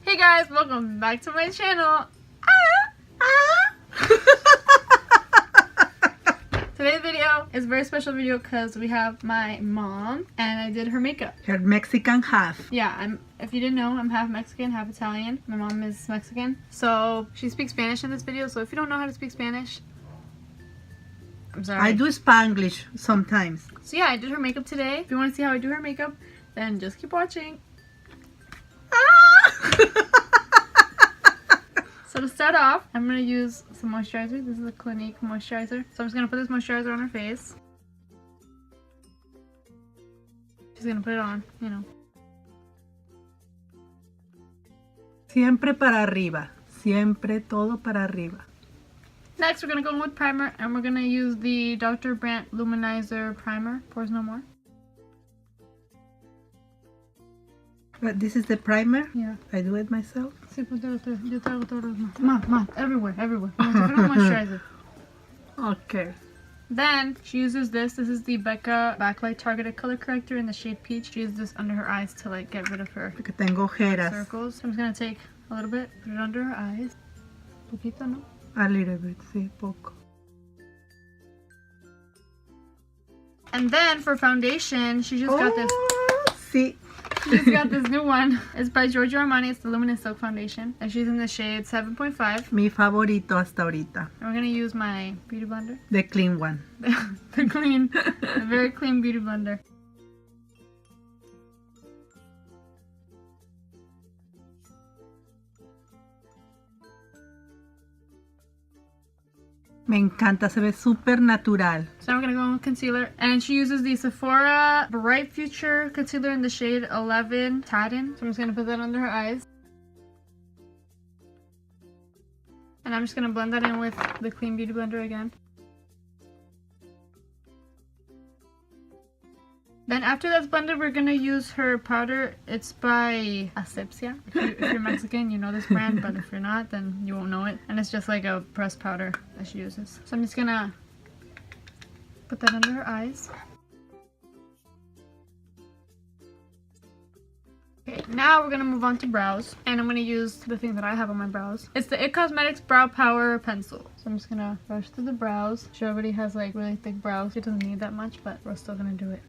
Hey guys, welcome back to my channel. Today's video is a very special video because we have my mom and I did her makeup. Her Mexican half. Yeah, if you didn't know, I'm half Mexican, half Italian. My mom is Mexican. So she speaks Spanish in this video, so if you don't know how to speak Spanish, I'm sorry. I do Spanglish sometimes. So yeah, I did her makeup today. If you want to see how I do her makeup, then just keep watching. So to start off, I'm going to use some moisturizer. This is a Clinique moisturizer. So I'm just going to put this moisturizer on her face. She's going to put it on, you know. Siempre para arriba. Siempre todo para arriba. Next, we're going to go in with primer. And we're going to use the Dr. Brandt luminizer primer. Pores No More. But this is the primer? Yeah. I do it myself? Sí, pues yo te hago todo. Ma, everywhere. Moisturizer. Okay. Then she uses this. This is the Becca Backlight Targeted Color Corrector in the shade Peach. She uses this under her eyes to like get rid of her Porque tengo ojeras. circles. So I'm just gonna take a little bit, put it under her eyes. Poquito, no? A little bit, sí, poco. And then for foundation, she just got this. Sí. She just got this new one. It's by Giorgio Armani. It's the Luminous Silk Foundation. And she's in the shade 7.5. Mi favorito hasta ahorita. And we're gonna use my beauty blender. The clean one. The very clean beauty blender. Me encanta, se ve súper natural. So now we're gonna go in with concealer. And she uses the Sephora Bright Future Concealer in the shade 11 Tatin. So I'm just gonna put that under her eyes. And I'm just gonna blend that in with the clean beauty blender again. Then after that's blended, we're gonna use her powder. It's by Asepxia. If you're Mexican, you know this brand, but if you're not, then you won't know it. And it's just like a pressed powder that she uses. So I'm just gonna put that under her eyes. Okay, now we're gonna move on to brows. And I'm gonna use the thing that I have on my brows. It's the It Cosmetics Brow Power Pencil. So I'm just gonna brush through the brows. She already has like really thick brows. She doesn't need that much, but we're still gonna do it.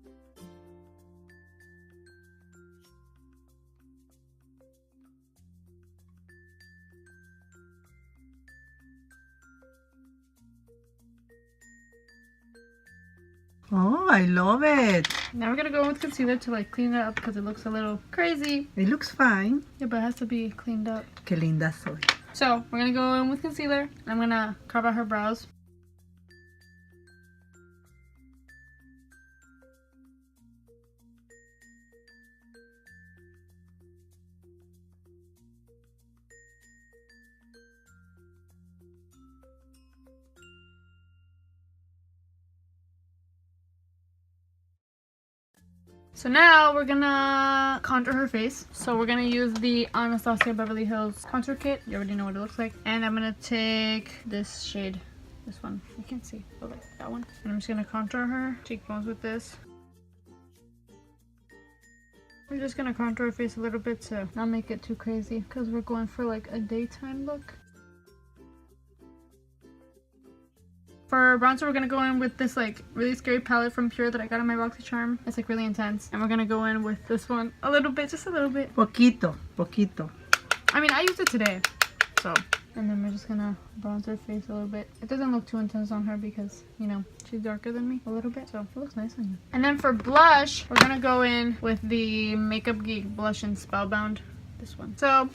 Oh, I love it. Now we're gonna go in with concealer to like clean it up because it looks a little crazy. It looks fine. Yeah, but it has to be cleaned up. Qué linda soy. So we're gonna go in with concealer. I'm gonna carve out her brows. So now we're gonna contour her face. So we're gonna use the Anastasia Beverly Hills contour kit. You already know what it looks like. And I'm gonna take this shade, this one. You can't see, but like that one. And I'm just gonna contour her cheekbones with this. We're just gonna contour her face a little bit to not make it too crazy because we're going for like a daytime look. For bronzer, we're gonna go in with this like really scary palette from Pure that I got on my BoxyCharm. It's like really intense. And we're gonna go in with this one a little bit, just a little bit. Poquito, poquito. I mean, I used it today, so. And then we're just gonna bronze her face a little bit. It doesn't look too intense on her because, you know, she's darker than me a little bit. So it looks nice on you. And then for blush, we're gonna go in with the Makeup Geek blush in Spellbound. This one. So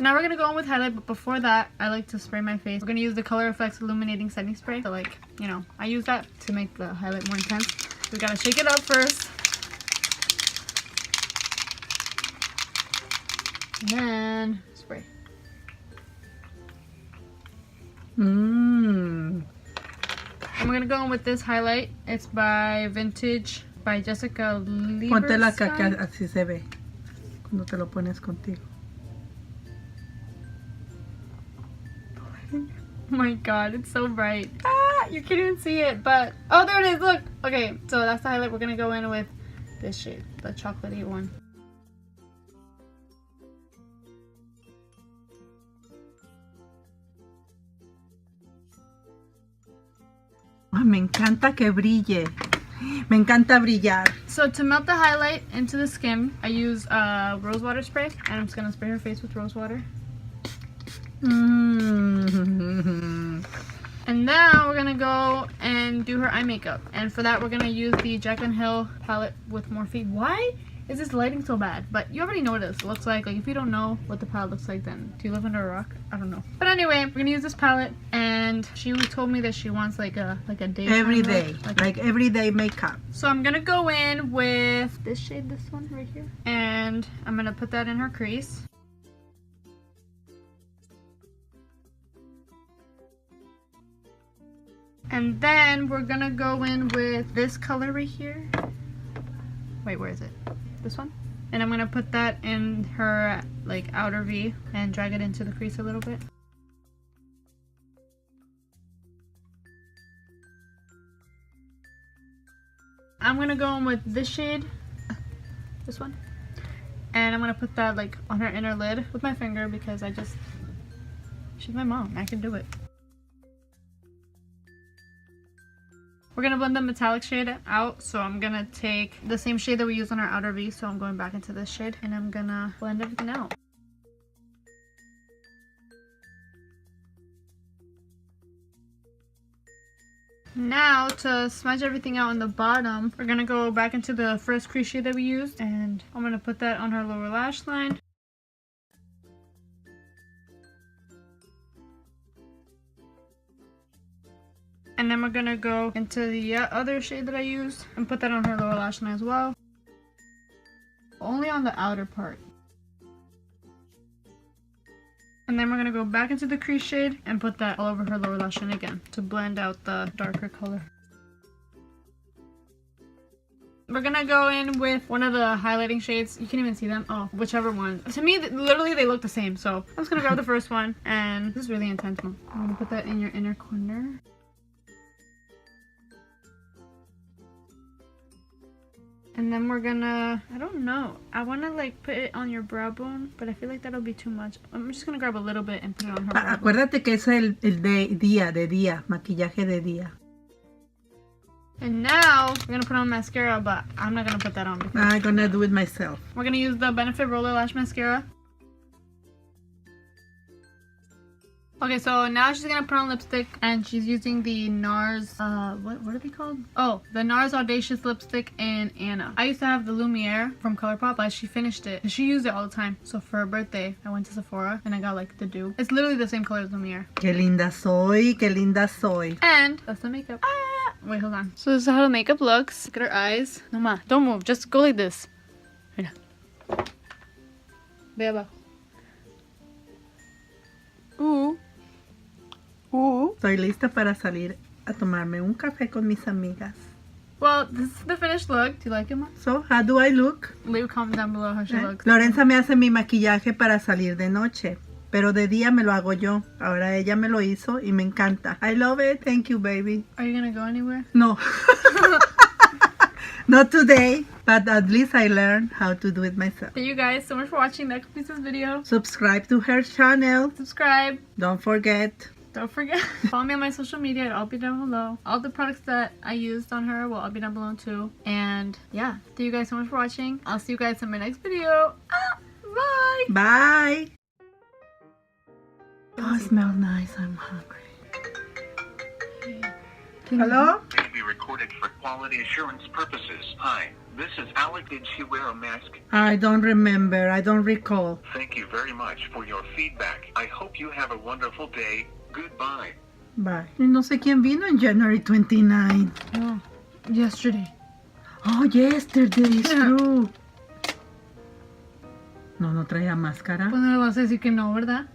now we're gonna go in with highlight, but before that, I like to spray my face. We're gonna use the Color Effects Illuminating Setting Spray. So like, you know, I use that to make the highlight more intense. We gotta shake it up first. And then spray. Mmm. And we're gonna go in with this highlight. It's by Vintage, by Jessica Lieberstein. Póntela acá, que así se ve. Cuando te lo pones contigo. Oh my god, it's so bright. Ah, you can't even see it, but... Oh, there it is, look! Okay, so that's the highlight. We're gonna go in with this shade, the chocolatey one. Me encanta que brille. Me encanta brillar. So to melt the highlight into the skin, I use rose water spray, and I'm just gonna spray her face with rose water. And now we're gonna go and do her eye makeup. And for that, we're gonna use the Jaclyn Hill palette with Morphe. Why is this lighting so bad? But you already know what it looks like. Like, if you don't know what the palette looks like, then do you live under a rock? I don't know. But anyway, we're gonna use this palette, and she told me that she wants like a day Every day, like everyday makeup. So I'm gonna go in with this shade, this one right here, and I'm gonna put that in her crease. And then we're gonna go in with this color right here. Wait, where is it? This one? And I'm gonna put that in her like outer V and drag it into the crease a little bit. I'm gonna go in with this shade, this one, and I'm gonna put that like on her inner lid with my finger because she's my mom, I can do it. We're gonna blend the metallic shade out, so I'm gonna take the same shade that we used on our outer V, so I'm going back into this shade and I'm gonna blend everything out. Now to smudge everything out on the bottom, we're gonna go back into the first crease shade that we used, and I'm gonna put that on her lower lash line. And then we're gonna go into the other shade that I used and put that on her lower lash line as well. Only on the outer part. And then we're gonna go back into the crease shade and put that all over her lower lash line again to blend out the darker color. We're gonna go in with one of the highlighting shades. You can't even see them. Oh, whichever one. To me, literally they look the same. So I'm just gonna grab the first one, and this is really intense. I'm gonna put that in your inner corner. And then we're gonna, I don't know, I wanna like put it on your brow bone, but I feel like that'll be too much. I'm just gonna grab a little bit and put it on her brow bone. Acuérdate que es el de día, maquillaje de día. And now we're gonna put on mascara, but I'm not gonna put that on because I'm gonna do it myself. we're gonna use the Benefit Roller Lash Mascara. Okay, so now she's gonna put on lipstick, and she's using the NARS, what are they called? Oh, the NARS Audacious lipstick in Anna. I used to have the Lumiere from ColourPop, but she finished it. She used it all the time. So for her birthday, I went to Sephora, and I got like the Dew. It's literally the same color as Lumiere. Qué linda soy, qué linda soy. And that's the makeup. Ah! Wait, hold on. So this is how the makeup looks. Look at her eyes. No, ma, don't move. Just go like this. Mira. Ve abajo. Estoy lista para salir a tomarme un café con mis amigas. Well, this is the finished look. Do you like it, ma? So, how do I look? Leave a comment down below how she looks. Lorenza me hace mi maquillaje para salir de noche, pero de día me lo hago yo. Ahora ella me lo hizo y me encanta. I love it. Thank you, baby. Are you gonna go anywhere? No. Not today, but at least I learned how to do it myself. Thank you guys so much for watching. That completes this video. Subscribe to her channel. Subscribe. Don't forget. Don't forget. Follow me on my social media. It'll all be down below. All the products that I used on her will all be down below too. And yeah, thank you guys so much for watching. I'll see you guys in my next video. Bye. Bye. Oh, it smells nice. I'm hungry. Hello? May be recorded for quality assurance purposes. Hi, this is Alec. Did she wear a mask? I don't remember. I don't recall. Thank you very much for your feedback. I hope you have a wonderful day. Goodbye. Bye. No sé quién vino en January 29. No, yesterday. Oh, yesterday, it's true. No traía máscara. Pues no le vas a decir que no, ¿verdad?